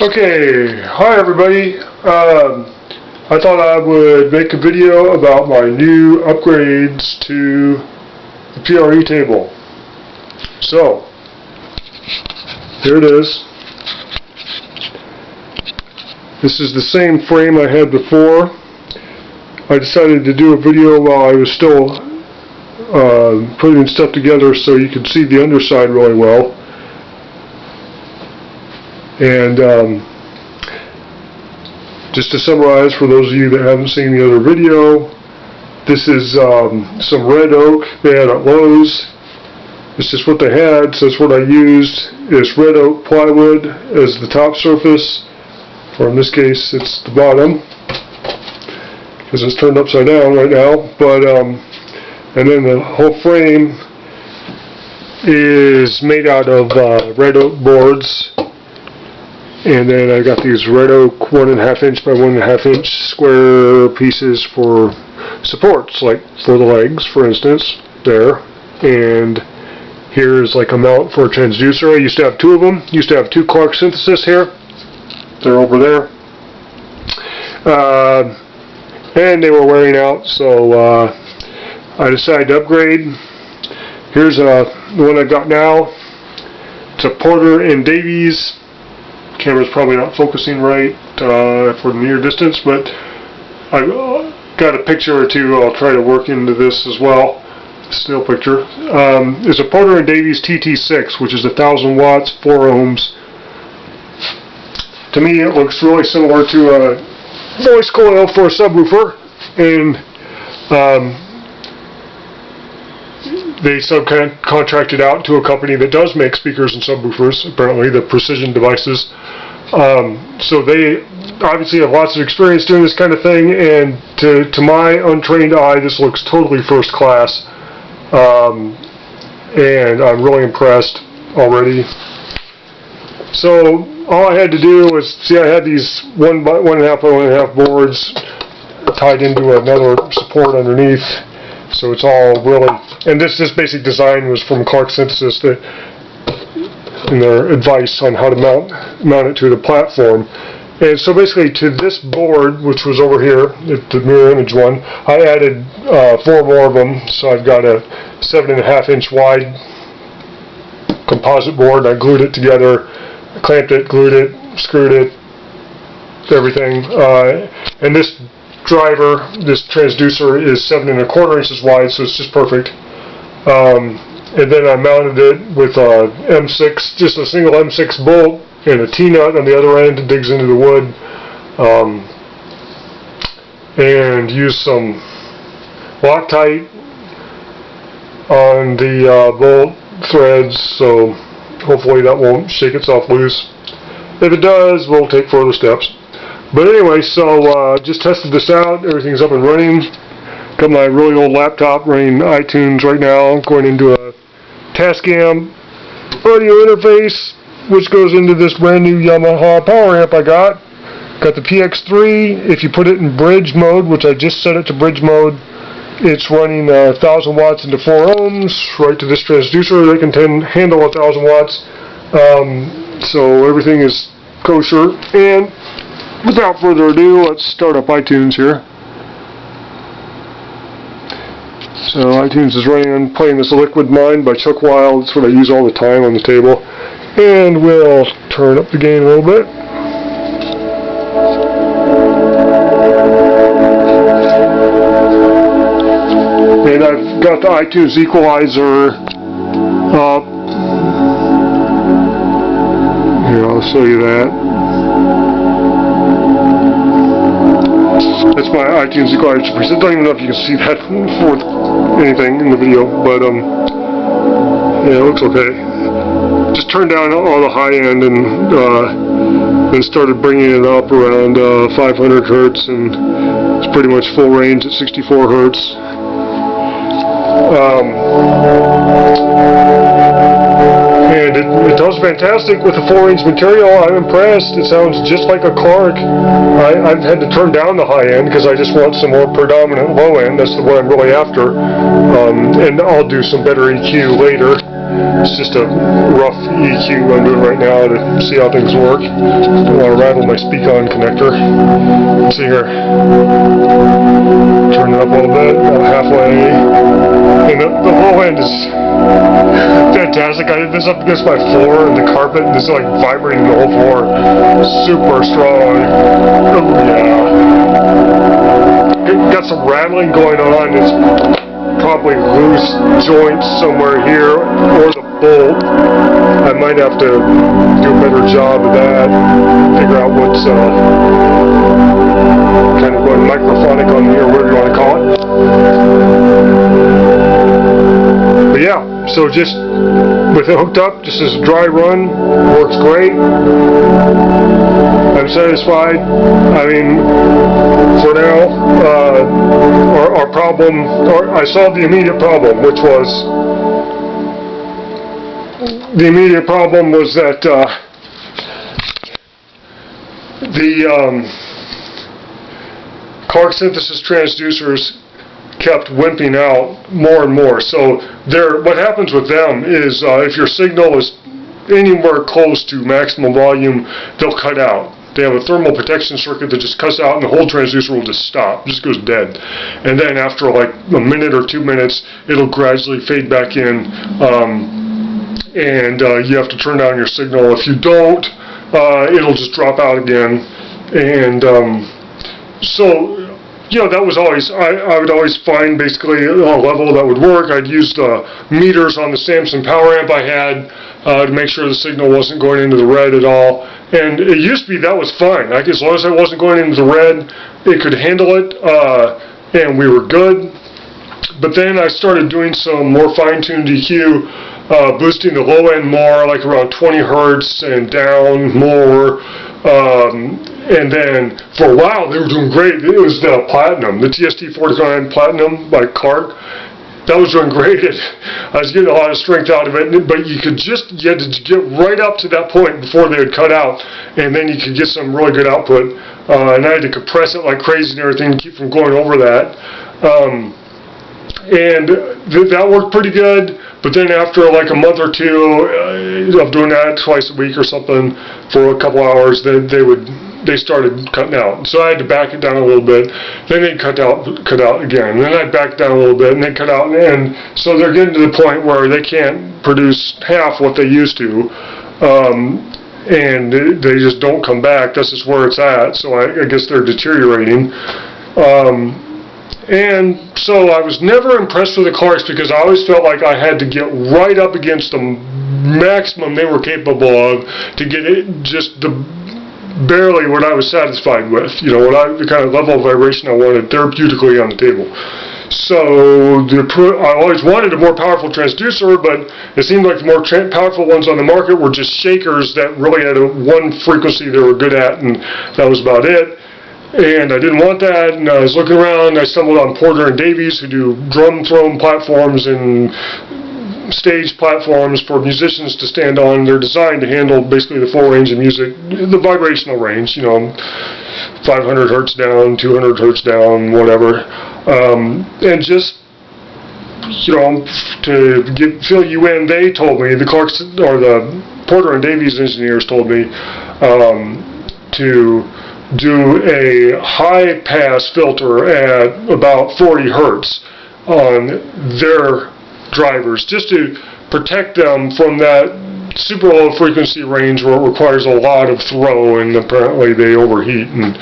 Okay, hi everybody. I thought I would make a video about my new upgrades to the PRE table. So, here it is. This is the same frame I had before. I decided to do a video while I was still putting stuff together so you could see the underside really well. And just to summarize, for those of you that haven't seen the other video, this is some red oak they had at Lowe's. It's just what they had, so that's what I used. It's red oak plywood as the top surface, or in this case it's the bottom, because it's turned upside down right now. But and then the whole frame is made out of red oak boards. And then I got these red oak 1.5 inch by 1.5 inch square pieces for supports, like for the legs, for instance, there. And here's like a mount for a transducer. I used to have two of them. Used to have two Clark Synthesis here. They're over there. And they were wearing out, so I decided to upgrade. Here's the one I've got now. It's a Porter and Davies. Camera's probably not focusing right for the near distance, but I've got a picture or two I'll try to work into this as well. Still picture. It's a Porter and Davies TT6, which is 1,000 watts, 4 ohms. To me, it looks really similar to a voice coil for a subwoofer, and they subcontracted out to a company that does make speakers and subwoofers, apparently, the Precision Devices. So they obviously have lots of experience doing this kind of thing, and to my untrained eye, this looks totally first class. And I'm really impressed already. So all I had to do was, see, I had these 1.5 by 1.5 boards tied into another support underneath. So it's all really, and this basic design was from Clark Synthesis in their advice on how to mount it to the platform. And so basically to this board, which was over here, the mirror image one, I added 4 more of them. So I've got a 7.5 inch wide composite board. I glued it together, clamped it, glued it, screwed it, everything. And this driver, this transducer, is 7.25 inches wide, so it's just perfect. And then I mounted it with a M6, just a single M6 bolt and a T-nut on the other end that digs into the wood, and used some Loctite on the bolt threads, so hopefully that won't shake itself loose. If it does, we'll take further steps. But anyway, so just tested this out. Everything's up and running. Got my really old laptop running iTunes right now, going into a Tascam audio interface, which goes into this brand new Yamaha power amp I got. Got the PX3. If you put it in bridge mode, which I just set it to bridge mode, it's running 1,000 watts into 4 ohms right to this transducer that can handle 1,000 watts. So everything is kosher. And without further ado, let's start up iTunes here. So iTunes is running. I'm playing this Liquid Mind by Chuck Wild. That's what I use all the time on the table. And we'll turn up the gain a little bit. And I've got the iTunes equalizer up. Here, I'll show you that. That's my iTunes equalizer preset. I don't even know if you can see that for anything in the video, but yeah, it looks okay. Just turned down all the high end and then started bringing it up around 500 hertz, and it's pretty much full range at 64 hertz. And it does fantastic with the 4-inch material. I'm impressed. It sounds just like a Clark. I've had to turn down the high end because I just want some more predominant low end. That's what I'm really after. And I'll do some better EQ later. It's just a rough EQ I'm doing right now to see how things work. Don't want to rattle my speak-on connector. Let's see here. Turn it up a little bit, about halfway. And the low end is fantastic. I did this up against my floor and the carpet, and this is like vibrating the whole floor. Super strong. Oh yeah. Got some rattling going on. It's probably loose joints somewhere here, or the bolt. I might have to do a better job of that. Figure out what's kind of going microphonic on here, whatever you want to call it. But yeah, so just with it hooked up, just as a dry run, works great. I'm satisfied. I mean, for now, our problem, or I solved the immediate problem, which was that the Clark synthesis transducers kept wimping out more and more. So what happens with them is if your signal is anywhere close to maximum volume, they'll cut out. They have a thermal protection circuit that just cuts out, and the whole transducer will just stop, just goes dead. And then after like a minute or 2 minutes, it'll gradually fade back in, and you have to turn down your signal. If you don't, it'll just drop out again. And so, you know, that was always, I would always find basically a level that would work. I'd use the meters on the Samsung power amp I had to make sure the signal wasn't going into the red at all. And it used to be that was fine. Like, as long as I wasn't going into the red, it could handle it, and we were good. But then I started doing some more fine-tuned EQ, boosting the low end more, like around 20 hertz, and down more. And then for a while they were doing great. It was the Platinum, the TST49 Platinum by Clark. That was doing great. I was getting a lot of strength out of it, but you had to get right up to that point before they would cut out, and then you could get some really good output. And I had to compress it like crazy and everything to keep from going over that. And that worked pretty good. But then after like a month or two of doing that twice a week or something for a couple hours, they started cutting out. So I had to back it down a little bit. Then they'd cut out again. And then I'd back down a little bit, and they'd cut out. And so they're getting to the point where they can't produce half what they used to. And they just don't come back. That's just where it's at. So I guess they're deteriorating. And so I was never impressed with the Clarks because I always felt like I had to get right up against the maximum they were capable of to get it just barely what I was satisfied with. You know, the kind of level of vibration I wanted therapeutically on the table. So I always wanted a more powerful transducer, but it seemed like the more powerful ones on the market were just shakers that really had one frequency they were good at, and that was about it. And I didn't want that, and I was looking around, I stumbled on Porter and Davies, who do drum throne platforms and stage platforms for musicians to stand on. They're designed to handle basically the full range of music, the vibrational range, you know, 500 hertz down, 200 hertz down, whatever. And just, you know, to fill you in, they told me, the Clarks, or the Porter and Davies engineers told me to do a high pass filter at about 40 hertz on their drivers, just to protect them from that super low frequency range where it requires a lot of throw, and apparently they overheat, and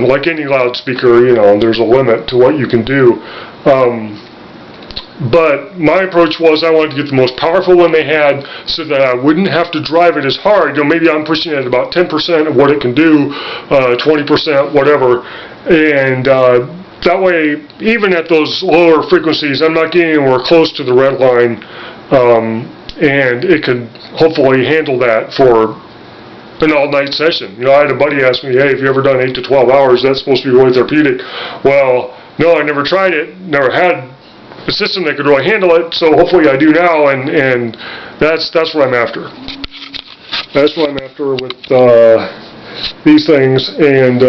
like any loudspeaker, you know, there's a limit to what you can do. But my approach was I wanted to get the most powerful one they had so that I wouldn't have to drive it as hard. You know, maybe I'm pushing it at about 10% of what it can do, 20%, whatever. And that way, even at those lower frequencies, I'm not getting anywhere close to the red line. And it could hopefully handle that for an all-night session. You know, I had a buddy ask me, hey, have you ever done 8 to 12 hours? That's supposed to be really therapeutic. Well, no, I never tried it, never had a system that could really handle it, so hopefully I do now, and that's what I'm after. That's what I'm after with these things, and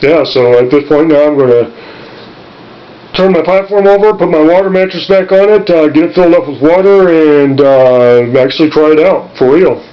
yeah, so at this point now I'm going to turn my platform over, put my water mattress back on it, get it filled up with water, and actually try it out for real.